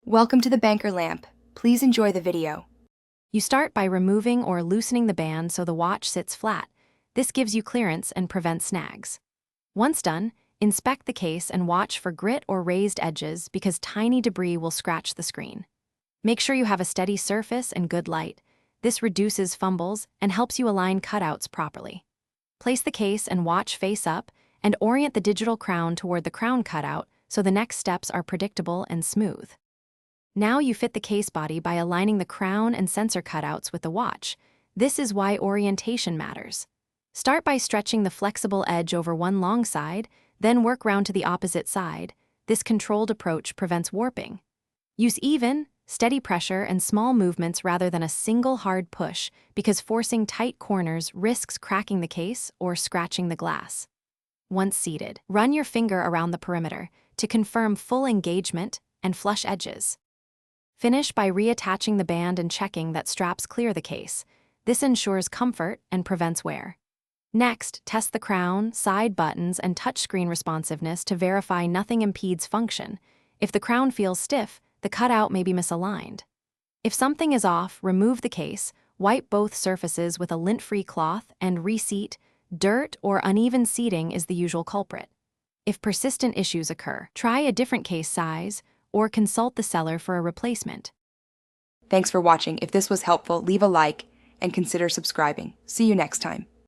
Welcome to the banker lamp. Please enjoy the video. You start by removing or loosening the band so the watch sits flat. This gives you clearance and prevents snags. Once done, inspect the case and watch for grit or raised edges because tiny debris will scratch the screen. Make sure you have a steady surface and good light. This reduces fumbles and helps you align cutouts properly. Place the case and watch face up and orient the digital crown toward the crown cutout so the next steps are predictable and smooth. Now you fit the case body by aligning the crown and sensor cutouts with the watch. This is why orientation matters. Start by stretching the flexible edge over one long side, then work round to the opposite side. This controlled approach prevents warping. Use even, steady pressure and small movements rather than a single hard push because forcing tight corners risks cracking the case or scratching the glass. Once seated, run your finger around the perimeter to confirm full engagement and flush edges. Finish by reattaching the band and checking that straps clear the case. This ensures comfort and prevents wear. Next, test the crown, side buttons, and touchscreen responsiveness to verify nothing impedes function. If the crown feels stiff, the cutout may be misaligned. If something is off, remove the case, wipe both surfaces with a lint-free cloth, and reseat. Dirt or uneven seating is the usual culprit. If persistent issues occur, try a different case size, or consult the seller for a replacement. Thanks for watching. If this was helpful, leave a like and consider subscribing. See you next time.